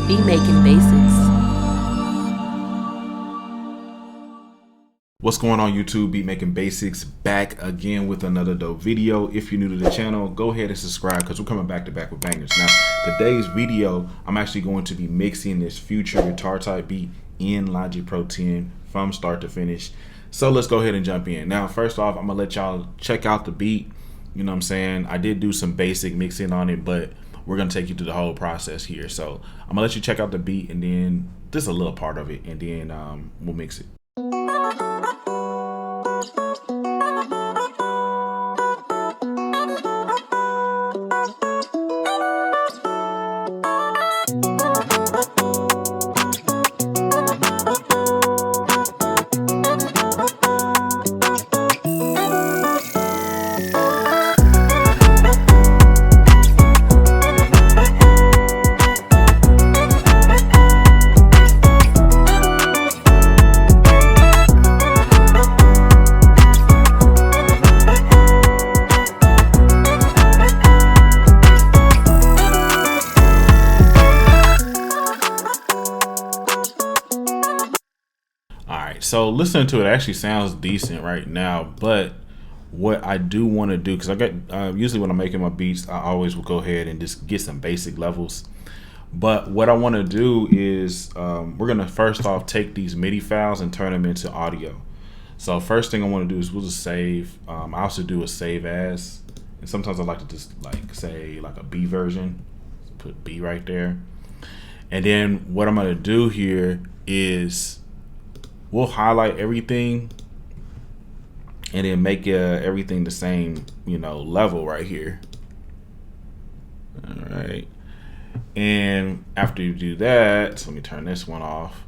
Beat Making Basics. What's going on YouTube? Beat Making Basics back again with another dope video. If you're new to the channel, go ahead and subscribe because we're coming back to back with bangers. Now, today's video, I'm actually going to be mixing this Future guitar type beat in Logic Pro 10 from start to finish. So let's go ahead and jump in. Now, first off, I'm gonna let y'all check out the beat. You know what I'm saying? I did do some basic mixing on it, but we're gonna take you through the whole process here. So I'm gonna let you check out the beat and then just a little part of it, and then we'll mix it. So listening to it actually sounds decent right now, but what I do want to do, because I get usually when I'm making my beats, I always will go ahead and just get some basic levels. But what I want to do is we're gonna first off take these MIDI files and turn them into audio. So first thing I want to do is we'll just save. I also do a save as, and sometimes I like to just like say like a B version, put B right there. And then what I'm gonna do here is we'll highlight everything and then make everything the same, level right here. All right. And after you do that, so let me turn this one off.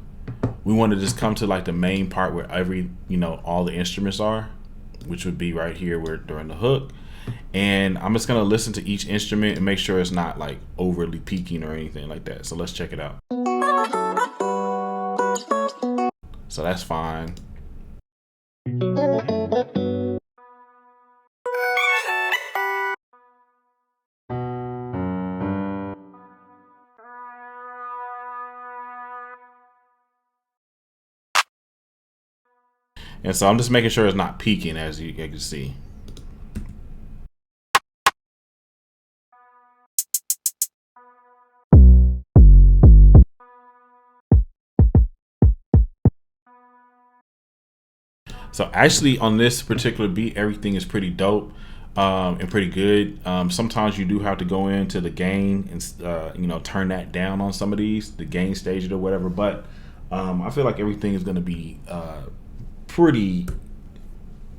We want to just come to like the main part where all the instruments are, which would be right here where during the hook. And I'm just gonna listen to each instrument and make sure it's not like overly peaking or anything like that. So let's check it out. So that's fine. And so I'm just making sure it's not peaking, as you can see. So actually on this particular beat, everything is pretty dope and pretty good. Sometimes you do have to go into the gain and turn that down on some of these, the gain stage or whatever. But I feel like everything is going to be pretty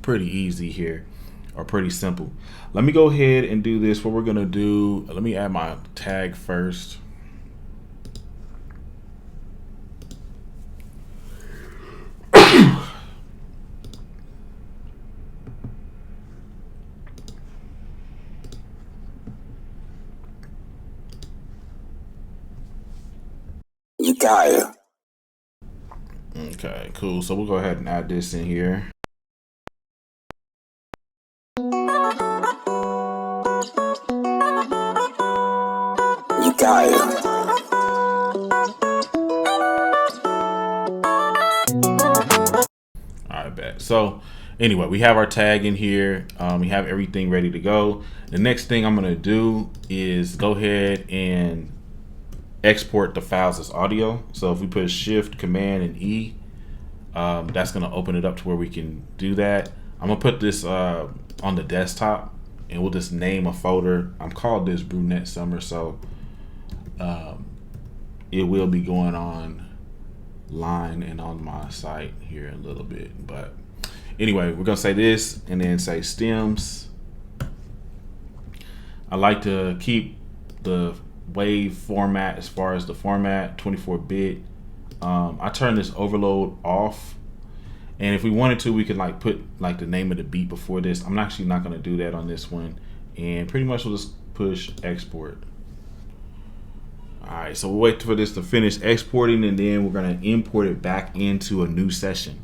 easy here, or pretty simple. Let me go ahead and do this. What we're going to do, let me add my tag first. You got it. Okay, cool. So we'll go ahead and add this in here. You got it. All right, bet. So anyway, we have our tag in here. We have everything ready to go. The next thing I'm gonna do is go ahead and export the files as audio. So if we put Shift, Command, and E, that's gonna open it up to where we can do that. I'm gonna put this on the desktop, and we'll just name a folder. I'm called this Brunette Summer, so it will be going online and on my site here in a little bit. But anyway, we're gonna say this and then say stems. I like to keep the wave format as far as the format 24-bit. I turn this overload off, and if we wanted to, we could like put like the name of the beat before this. I'm actually not going to do that on this one, and pretty much we'll just push export. All right, so we'll wait for this to finish exporting, and then we're going to import it back into a new session.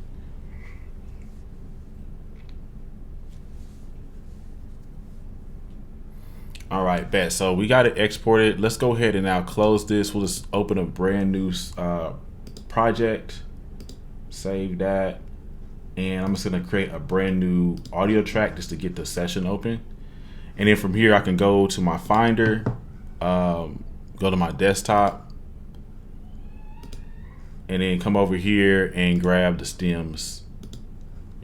All right, bet. So we got it exported. Let's go ahead and now close this. We'll just open a brand new project, save that, and I'm just gonna create a brand new audio track just to get the session open. And then from here I can go to my Finder, go to my desktop, and then come over here and grab the stems.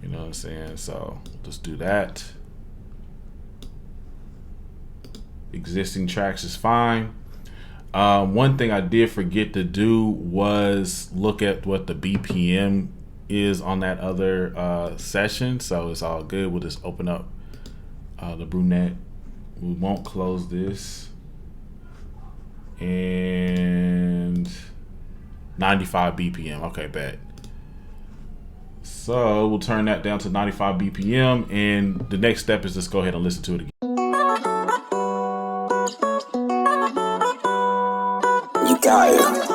You know what I'm saying? So let's do that. Existing tracks is fine. One thing I did forget to do was look at what the BPM is on that other session, so it's all good. We'll just open up the brunette. We won't close this. And 95 BPM. Okay, bet. So we'll turn that down to 95 BPM, and the next step is just go ahead and listen to it again. You got it.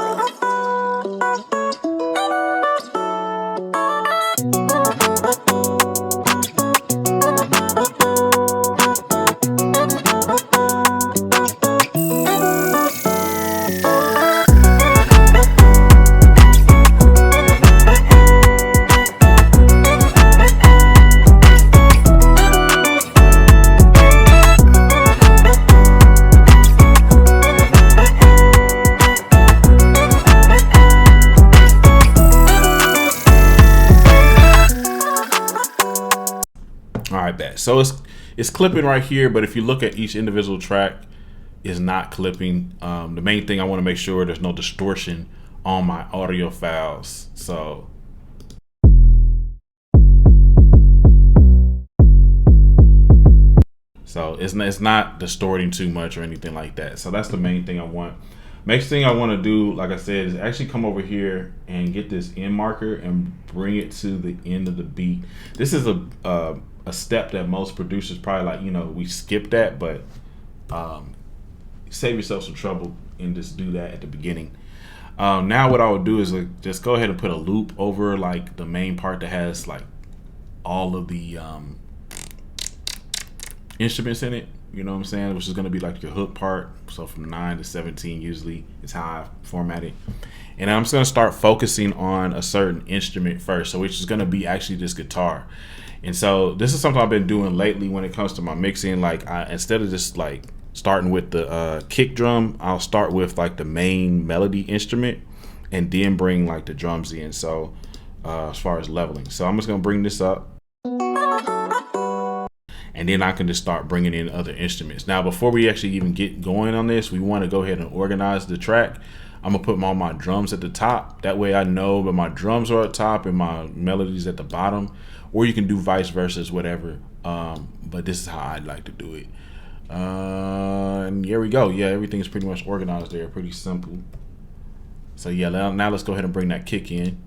All right, bet. So it's clipping right here, but if you look at each individual track, is not clipping. The main thing I want to make sure there's no distortion on my audio files. So it's not distorting too much or anything like that. So that's the main thing I want. Next thing I want to do, like I said, is actually come over here and get this end marker and bring it to the end of the beat. This is a step that most producers probably like, you know, we skip that, but save yourself some trouble and just do that at the beginning. Now what I would do is like, just go ahead and put a loop over like the main part that has like all of the instruments in it, you know what I'm saying, which is going to be like your hook part. So from 9 to 17 usually is how I format it. And I'm just going to start focusing on a certain instrument first, so which is going to be actually this guitar. And so this is something I've been doing lately when it comes to my mixing. Like instead of just like starting with the kick drum, I'll start with like the main melody instrument and then bring like the drums in. So as far as leveling, so I'm just going to bring this up, and then I can just start bringing in other instruments. Now, before we actually even get going on this, we want to go ahead and organize the track. I'm gonna put all my drums at the top. That way I know that my drums are at top and my melodies at the bottom, or you can do vice versa, whatever. But this is how I like to do it. And here we go. Yeah, everything's pretty much organized there. Pretty simple. So yeah, now let's go ahead and bring that kick in.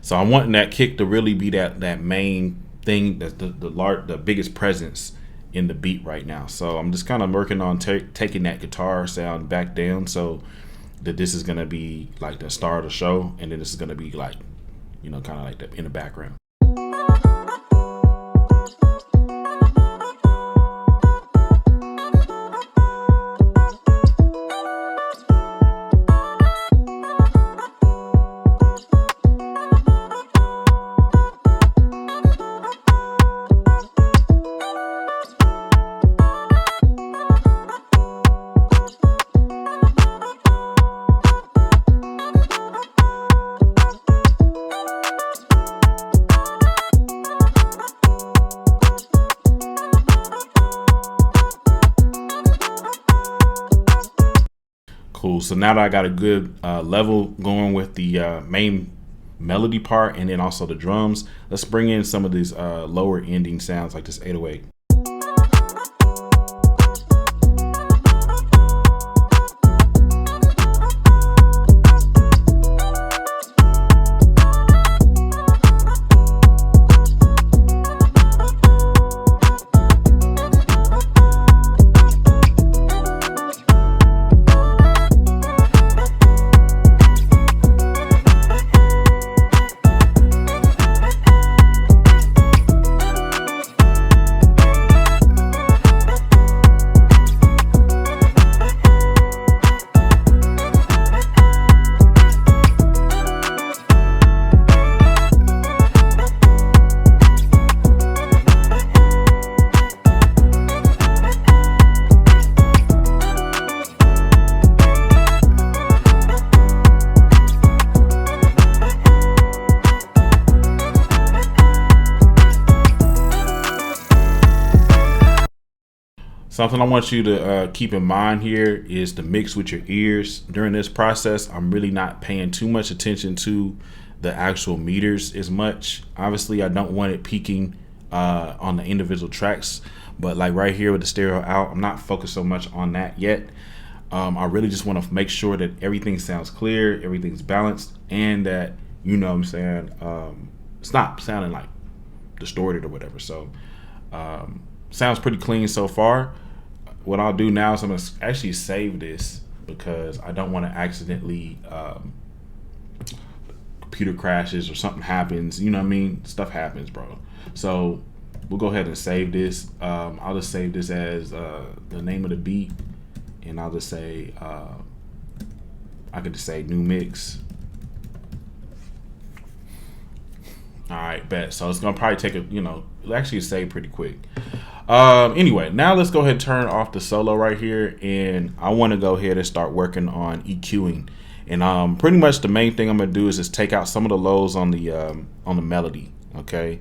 So I'm wanting that kick to really be that main thing, that's the biggest presence in the beat right now. So I'm just kind of working on taking that guitar sound back down, so that this is gonna be like the star of the show, and then this is gonna be like, you know, kind of like that in the background. Cool. So now that I got a good level going with the main melody part and then also the drums, let's bring in some of these lower ending sounds like this 808. Something I want you to keep in mind here is to mix with your ears. During this process, I'm really not paying too much attention to the actual meters as much. Obviously, I don't want it peaking on the individual tracks, but like right here with the stereo out, I'm not focused so much on that yet. I really just want to make sure that everything sounds clear, everything's balanced, and that, you know what I'm saying, it's not sounding like distorted or whatever. So sounds pretty clean so far. What I'll do now is I'm going to actually save this because I don't want to accidentally computer crashes or something happens. You know what I mean? Stuff happens, bro. So we'll go ahead and save this. I'll just save this as the name of the beat, and I'll just say I could just say new mix. All right, bet. So it's gonna probably take it'll actually save pretty quick. Anyway, now let's go ahead and turn off the solo right here, and I want to go ahead and start working on EQing. And pretty much the main thing I'm gonna do is just take out some of the lows on the melody. Okay,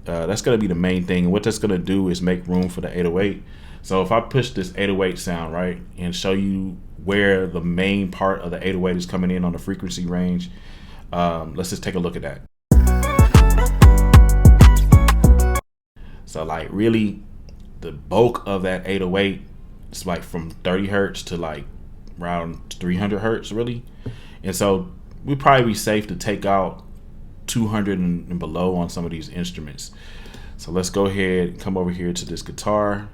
that's gonna be the main thing. And what that's gonna do is make room for the 808. So if I push this 808 sound right and show you where the main part of the 808 is coming in on the frequency range, let's just take a look at that. So like really the bulk of that 808 is like from 30 hertz to like around 300 hertz really. And so we'd probably be safe to take out 200 and below on some of these instruments. So let's go ahead and come over here to this guitar.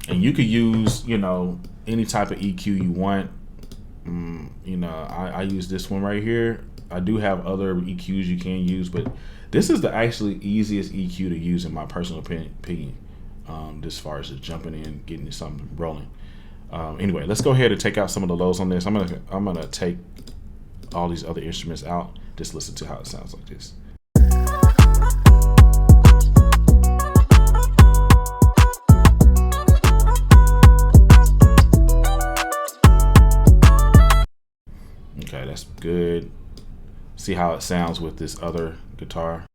And you could use, any type of EQ you want. I use this one right here. I do have other EQs you can use, but this is the actually easiest EQ to use in my personal opinion. As far as just jumping in, getting something rolling. Anyway, let's go ahead and take out some of the lows on this. I'm gonna take all these other instruments out. Just listen to how it sounds like this. Okay, that's good. See how it sounds with this other guitar.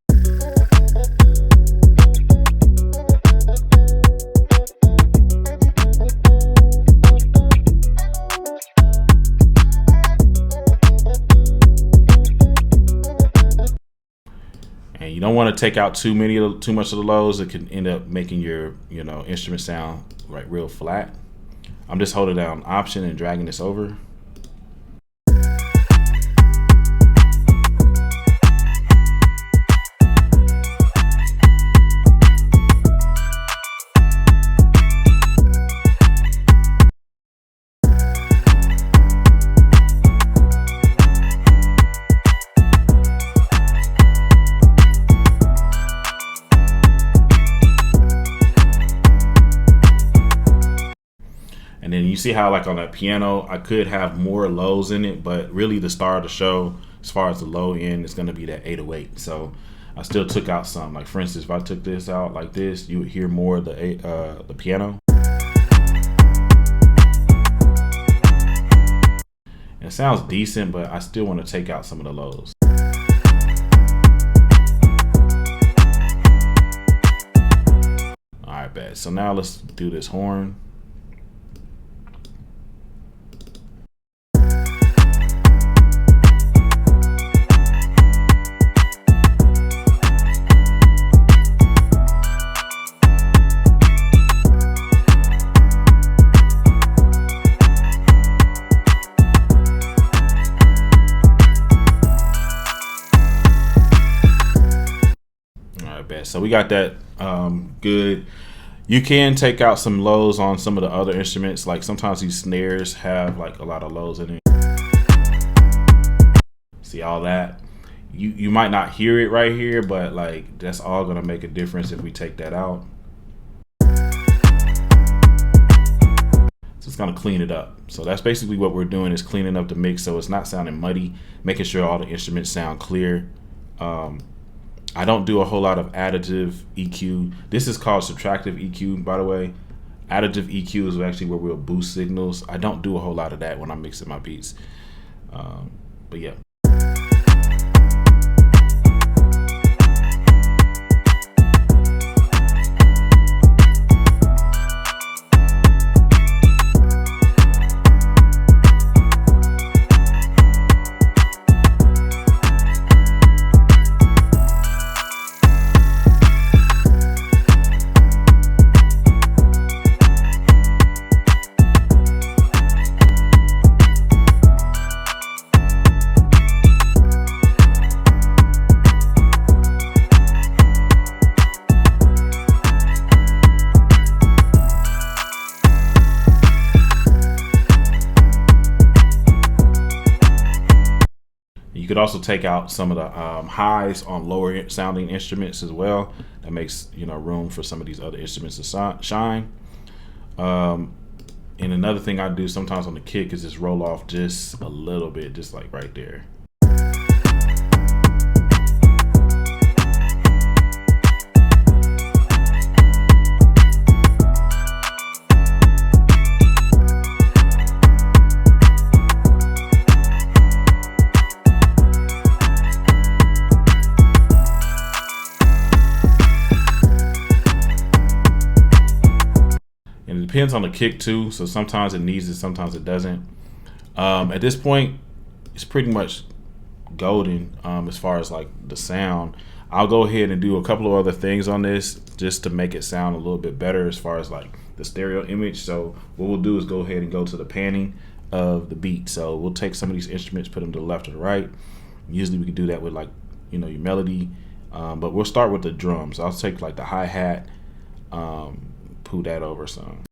And you don't want to take out too much of the lows. It can end up making your instrument sound like real flat. I'm just holding down Option and dragging this over. And then you see how like on that piano, I could have more lows in it, but really the star of the show, as far as the low end, is going to be that 808. So I still took out some. Like for instance, if I took this out like this, you would hear more of the piano. And it sounds decent, but I still want to take out some of the lows. All right, bad. So now let's do this horn. So we got that good. You can take out some lows on some of the other instruments. Like sometimes these snares have like a lot of lows in it. See all that? You might not hear it right here, but like that's all gonna make a difference if we take that out. So it's gonna clean it up. So that's basically what we're doing, is cleaning up the mix so it's not sounding muddy, making sure all the instruments sound clear. I don't do a whole lot of additive EQ. This is called subtractive EQ, by the way. Additive EQ is actually where we'll boost signals. I don't do a whole lot of that when I'm mixing my beats. But yeah. also take out some of the highs on lower sounding instruments as well. That makes room for some of these other instruments to shine. And another thing I do sometimes on the kick is just roll off just a little bit, just like right there. And it depends on the kick too. So sometimes it needs it, sometimes it doesn't. At this point, it's pretty much golden as far as like the sound. I'll go ahead and do a couple of other things on this just to make it sound a little bit better as far as like the stereo image. So what we'll do is go ahead and go to the panning of the beat. So we'll take some of these instruments, put them to the left or the right. Usually we can do that with like your melody, but we'll start with the drums. I'll take like the hi-hat, pull that over some.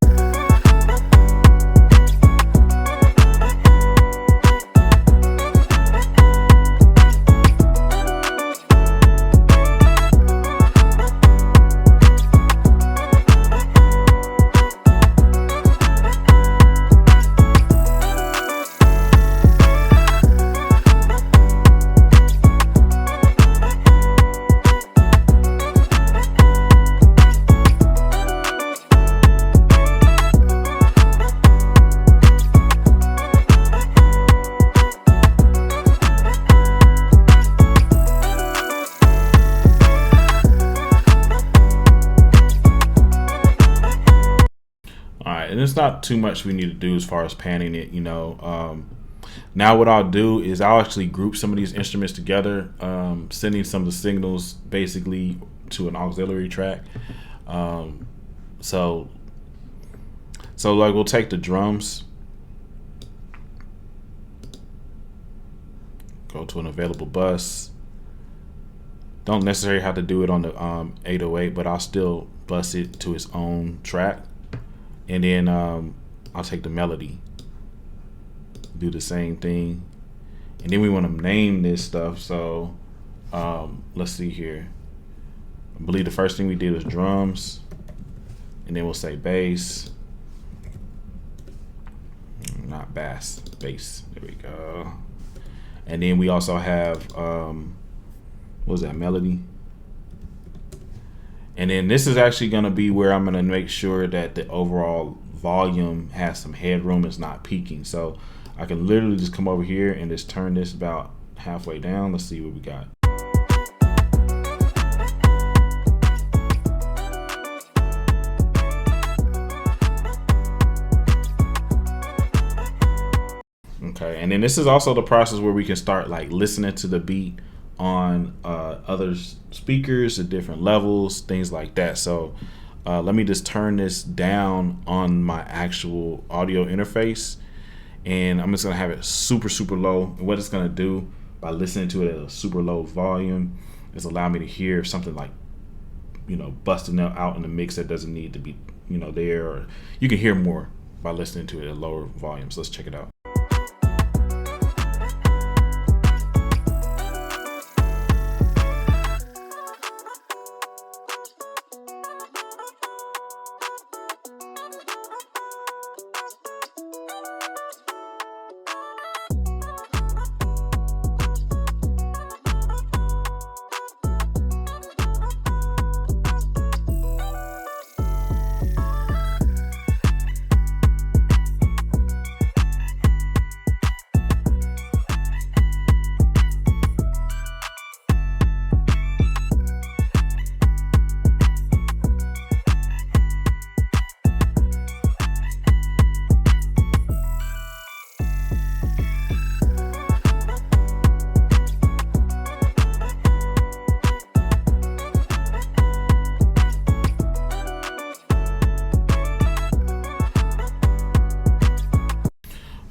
And it's not too much we need to do as far as panning it, Now what I'll do is I'll actually group some of these instruments together, sending some of the signals basically to an auxiliary track. So like we'll take the drums, go to an available bus. Don't necessarily have to do it on the 808, but I'll still bus it to its own track. And then I'll take the melody, do the same thing. And then we want to name this stuff. So let's see here. I believe the first thing we did was drums. And then we'll say bass. Not bass, bass. There we go. And then we also have, what was that, melody? And then this is actually going to be where I'm going to make sure that the overall volume has some headroom, it's not peaking. So I can literally just come over here and just turn this about halfway down. Let's see what we got. Okay, and then this is also the process where we can start like listening to the beat on other speakers at different levels, things like that. So let me just turn this down on my actual audio interface, and I'm just gonna have it super low. And what it's gonna do by listening to it at a super low volume is allow me to hear something like busting out in the mix that doesn't need to be there, or you can hear more by listening to it at lower volumes. Let's check it out.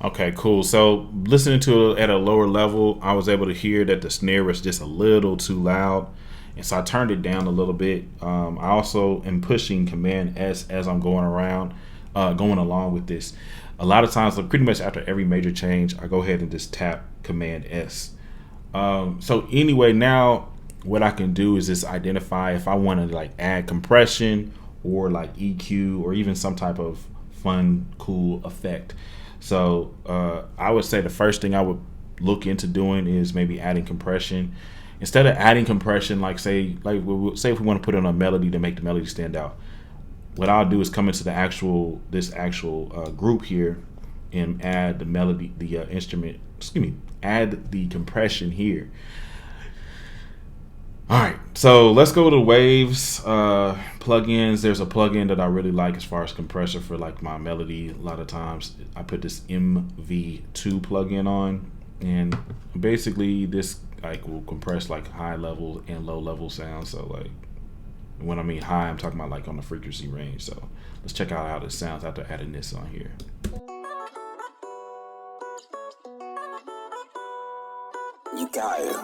Okay, cool. So listening to it at a lower level, I was able to hear that the snare was just a little too loud. And so I turned it down a little bit. I also am pushing Command S as I'm going along with this. A lot of times, pretty much after every major change, I go ahead and just tap Command S. So anyway, now what I can do is just identify if I want to like add compression or like EQ or even some type of fun, cool effect. So I would say the first thing I would look into doing is maybe adding compression. Instead of adding compression, like say if we want to put in a melody to make the melody stand out, what I'll do is come into this actual group here and add the melody, the instrument. Excuse me, add the compression here. All right, so let's go to the Waves plugins. There's a plugin that I really like as far as compressor for like my melody. A lot of times I put this MV2 plugin on, and basically this like will compress like high level and low level sounds. So like when I mean high, I'm talking about like on the frequency range. So let's check out how this sounds after adding this on here. You got it.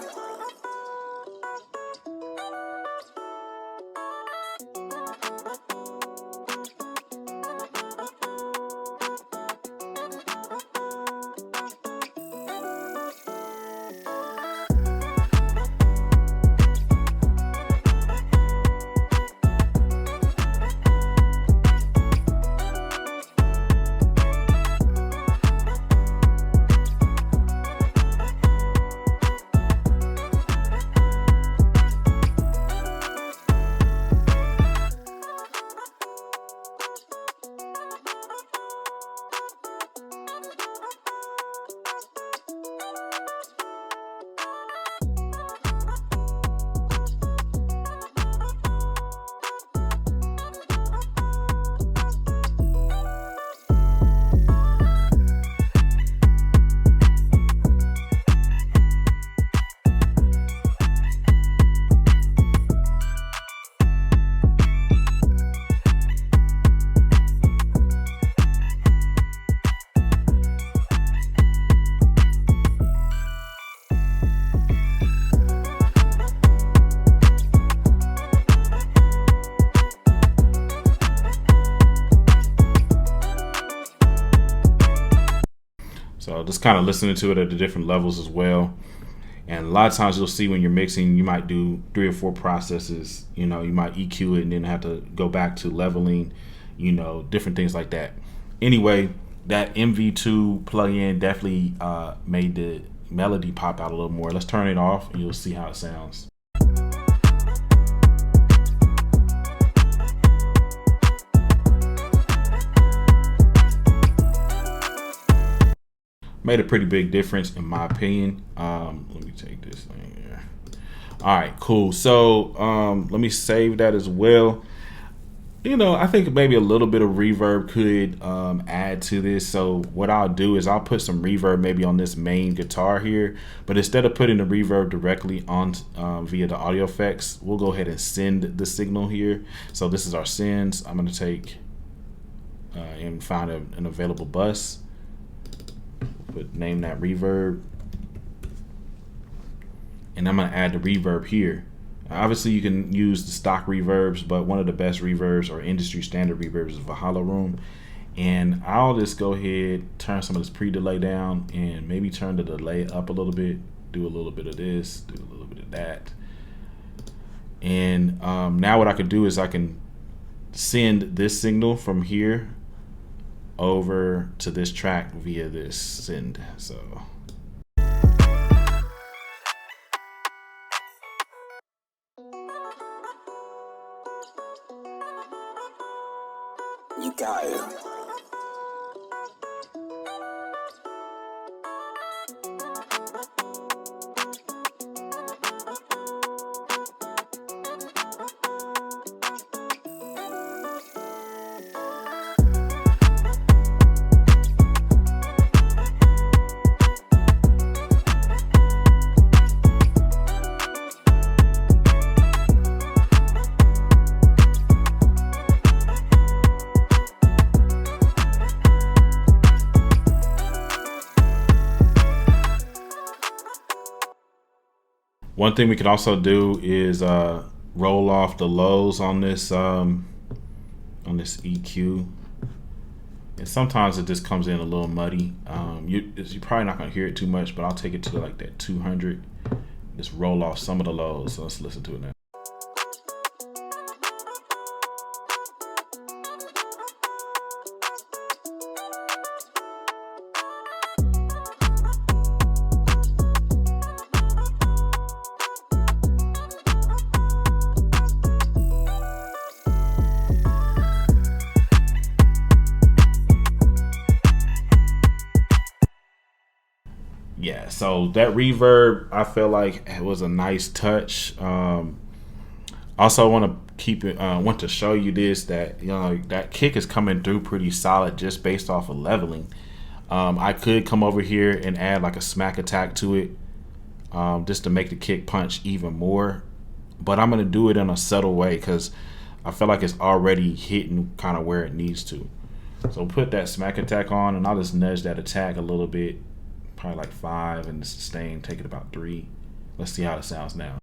So just kind of listening to it at the different levels as well. And a lot of times you'll see when you're mixing, you might do 3 or 4 processes. You know, you might EQ it and then have to go back to leveling, you know, different things like that. Anyway, that MV2 plugin definitely made the melody pop out a little more. Let's turn it off and you'll see how it sounds. Made a pretty big difference in my opinion. Let me take this thing here. All right, cool. So let me save that as well. You know, I think maybe a little bit of reverb could add to this. So what I'll do is I'll put some reverb maybe on this main guitar here, but instead of putting the reverb directly on via the audio effects, we'll go ahead and send the signal here. So this is our sends. I'm going to take and find an available bus. Name that reverb, and I'm gonna add the reverb here. Obviously you can use the stock reverbs, but one of the best reverbs or industry standard reverbs is Valhalla Room. And I'll just go ahead, turn some of this pre-delay down and maybe turn the delay up a little bit, do a little bit of this, do a little bit of that. And now what I can do is I can send this signal from here over to this track via this send. So You got it. one thing we can also do is roll off the lows on this EQ. And sometimes it just comes in a little muddy. You're probably not gonna hear it too much, but I'll take it to like that 200. Just roll off some of the lows. So let's listen to it now. Yeah, so that reverb, I feel like it was a nice touch. Also, I want to keep it. Want to show you this, that that kick is coming through pretty solid just based off of leveling. I could come over here and add like a smack attack to it, just to make the kick punch even more. But I'm gonna do it in a subtle way because I feel like it's already hitting kind of where it needs to. So put that smack attack on, and I'll just nudge that attack a little bit. Probably like 5, and the sustain, take it about 3. Let's see how it sounds now.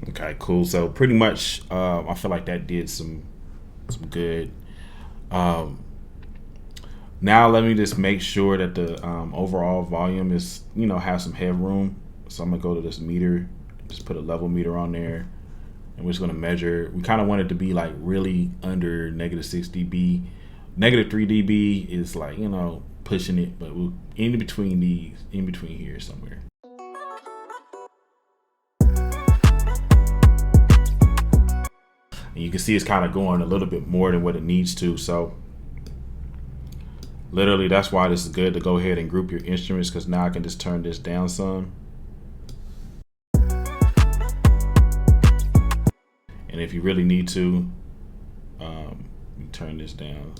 Okay, cool. So pretty much, I feel like that did some good. Now let me just make sure that the overall volume is, has some headroom. So I'm gonna go to this meter, just put a level meter on there, and we're just gonna measure. We kind of want it to be like really under -6 dB. -3 dB is like, pushing it, but we're in between here somewhere. And you can see it's kind of going a little bit more than what it needs to. So literally, that's why this is good to go ahead and group your instruments, because now I can just turn this down some. And if you really need to, you turn this down.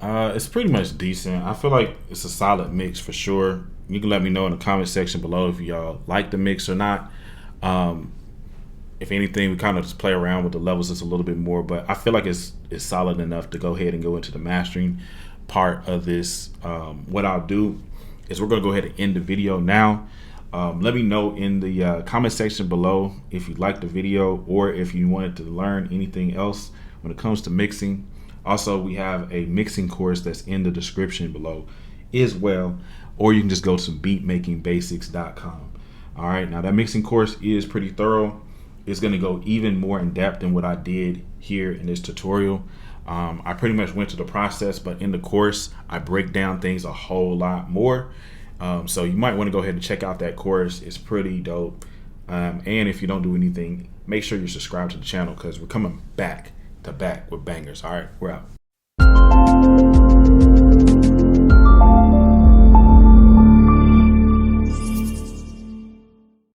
It's pretty much decent. I feel like it's a solid mix for sure. You can let me know in the comment section below if y'all like the mix or not. If anything, we kind of just play around with the levels just a little bit more, but I feel like it's solid enough to go ahead and go into the mastering part of this. What I'll do is we're gonna go ahead and end the video now. Let me know in the comment section below if you liked the video or if you wanted to learn anything else when it comes to mixing. Also, we have a mixing course that's in the description below as well, or you can just go to beatmakingbasics.com. All right, now that mixing course is pretty thorough. It's going to go even more in depth than what I did here in this tutorial. I pretty much went to the process, but in the course, I break down things a whole lot more. So you might want to go ahead and check out that course. It's pretty dope. And if you don't do anything, make sure you subscribe to the channel because we're coming back to back with bangers. All right, we're out.